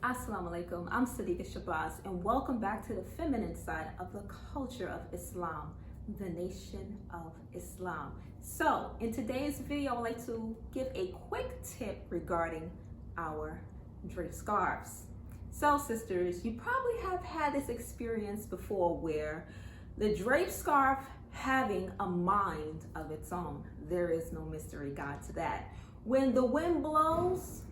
Assalamu alaikum, I'm Sadiqa Shabazz, and welcome back to the feminine side of the culture of Islam, the nation of Islam. So, in today's video, I would like to give a quick tip regarding our drape scarves. So, sisters, you probably have had this experience before where the drape scarf having a mind of its own. There is no mystery guide to that. When the wind blows,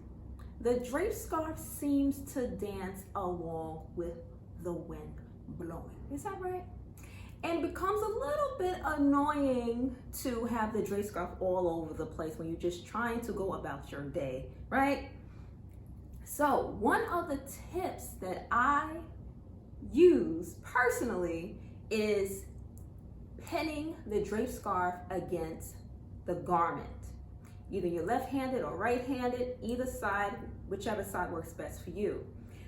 the drape scarf seems to dance along with the wind blowing. Is that right? And it becomes a little bit annoying to have the drape scarf all over the place when you're just trying to go about your day, right? So one of the tips that I use personally is pinning the drape scarf against the garment. Either you're left-handed or right-handed, either side, whichever side works best for you.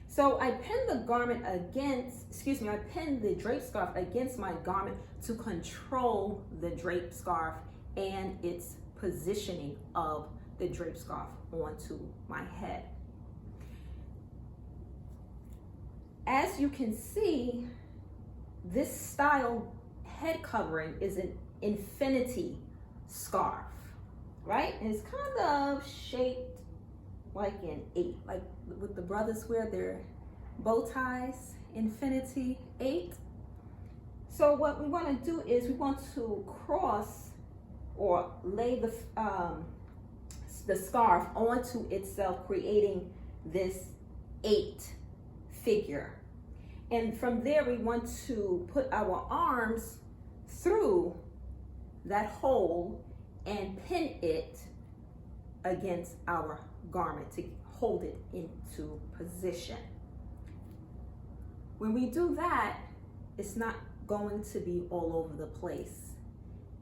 So I pin the garment against, I pin the drape scarf against my garment to control the drape scarf and its positioning of the drape scarf onto my head. As you can see, this style head covering is an infinity scarf. Right? And it's kind of shaped like an 8, like what the brothers wear their bow ties, infinity 8. So what we want to do is we want to cross or lay the scarf onto itself, creating this 8 figure. And from there we want to put our arms through that hole and pin it against our garment to hold it into position. When we do that, it's not going to be all over the place.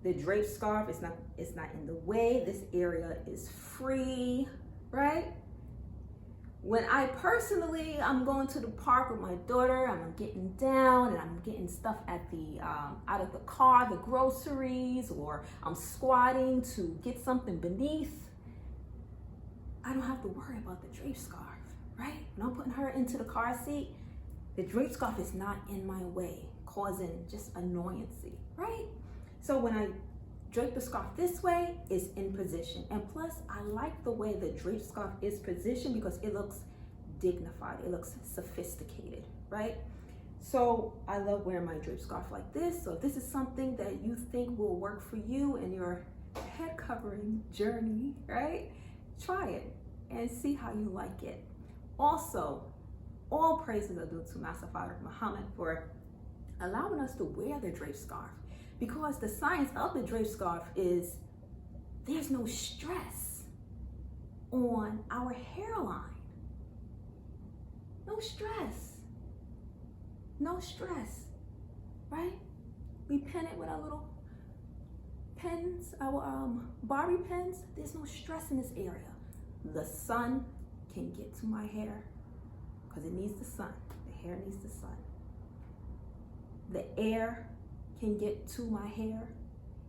The drape scarf is not in the way. This area is free, right? When I'm going to the park with my daughter, I'm getting down and I'm getting stuff at the out of the car, the groceries, or I'm squatting to get something beneath, I don't have to worry about the drape scarf, right? When I'm putting her into the car seat, the drape scarf is not in my way, causing just annoyancy, right? So when I drape the scarf this way, it's in position. And plus, I like the way the drape scarf is positioned because it looks dignified. It looks sophisticated, right? So I love wearing my drape scarf like this. So if this is something that you think will work for you in your head covering journey, right? Try it and see how you like it. Also, all praises are due to Master Father Muhammad for allowing us to wear the drape scarf. Because the science of the drape scarf is there's no stress on our hairline. No stress. No stress, right? We pin it with our little pins, our Barbie pins. There's no stress in this area. The sun can get to my hair because it needs the sun. The hair needs the sun. The air can get to my hair.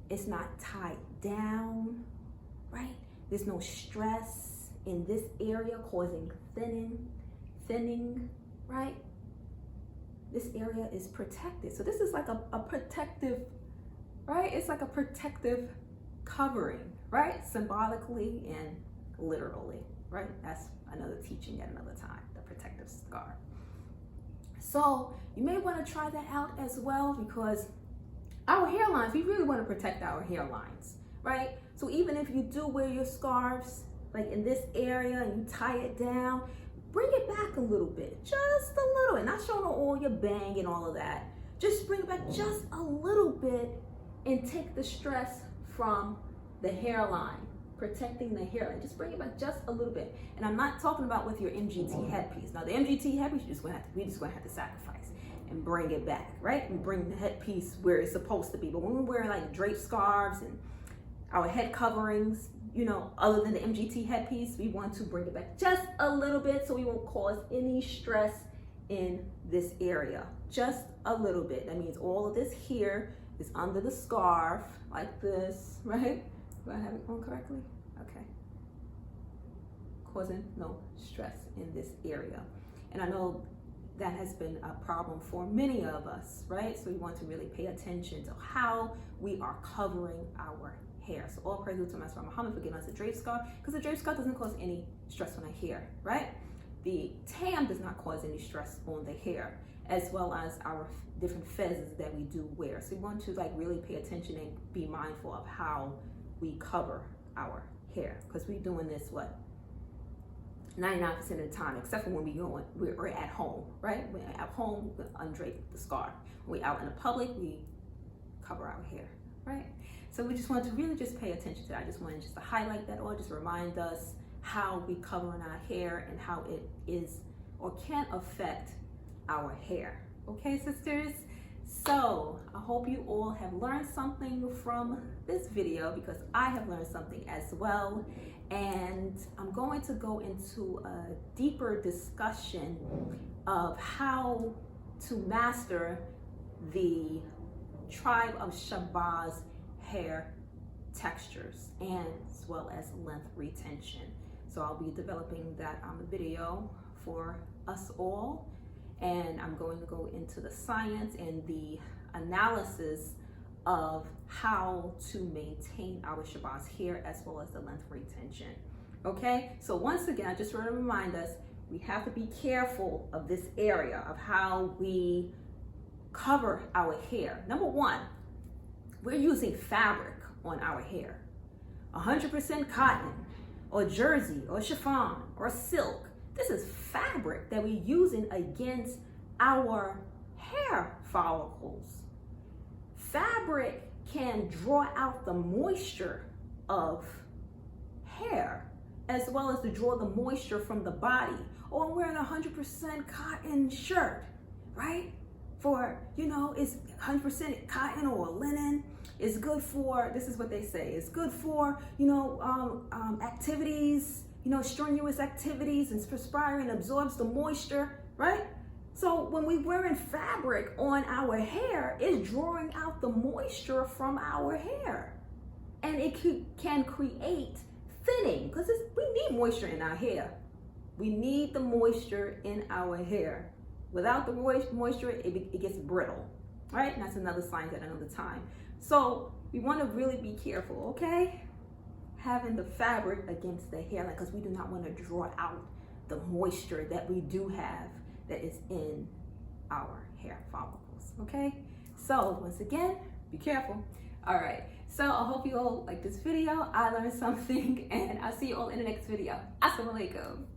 It's not tied down, right? There's no stress in this area causing thinning, right? This area is protected. So this is like a protective, right? It's like a protective covering, right? Symbolically and literally, right? That's another teaching at another time, the protective scarf. So you may want to try that out as well because our hairlines, we really want to protect our hairlines, right? So even if you do wear your scarves, like in this area, and you tie it down, bring it back a little bit, just a little, and not showing all your bang and all of that. Just bring it back just a little bit and take the stress from the hairline, protecting the hairline. Just bring it back just a little bit. And I'm not talking about with your M.G.T headpiece. Now the M.G.T headpiece, we're just gonna have to sacrifice and bring it back, right? And bring the headpiece where it's supposed to be. But when we're wearing like drape scarves and our head coverings, you know, other than the M.G.T headpiece, we want to bring it back just a little bit so we won't cause any stress in this area. Just a little bit. That means all of this here is under the scarf, like this, right? Do I have it on correctly? Okay. Causing no stress in this area. And I know that has been a problem for many of us, right? So we want to really pay attention to how we are covering our hair. So all praise to Master Muhammad for giving us a drape scarf, because the drape scarf doesn't cause any stress on the hair, right? The tam does not cause any stress on the hair, as well as our different fezzes that we do wear. So we want to like really pay attention and be mindful of how we cover our hair, because we're doing this, what, 99% of the time, except for when we're at home, right? When at home, we undrape the scarf. When we're out in the public, we cover our hair, right? So we just want to really just pay attention to that. I just wanted just to highlight that, or just remind us how we covering our hair and how it is or can affect our hair. Okay, sisters? So I hope you all have learned something from this video, because I have learned something as well. And I'm going to go into a deeper discussion of how to master the tribe of Shabazz hair textures, and as well as length retention. So I'll be developing that video for us all. And I'm going to go into the science and the analysis of how to maintain our Shabazz hair, as well as the length retention. Okay, so once again, I just want to remind us, we have to be careful of this area of how we cover our hair. Number one, we're using fabric on our hair. 100% cotton, or jersey, or chiffon, or silk. This is fabric that we're using against our hair follicles. Fabric can draw out the moisture of hair, as well as to draw the moisture from the body. Or I'm wearing a 100% cotton shirt, right? For, it's 100% cotton or linen. It's good for, this is what they say, it's good for, activities, strenuous activities, and perspiring absorbs the moisture, right? So when we're wearing fabric on our hair, it's drawing out the moisture from our hair. And it can create thinning, because we need moisture in our hair. We need the moisture in our hair. Without the moisture, it gets brittle, right? And that's another sign at another time. So we want to really be careful, okay? Having the fabric against the hairline, because we do not want to draw out the moisture that we do have that is in our hair follicles, okay? So once again, be careful. All right, so I hope you all like this video. I learned something, and I'll see you all in the next video. Assalamu alaikum.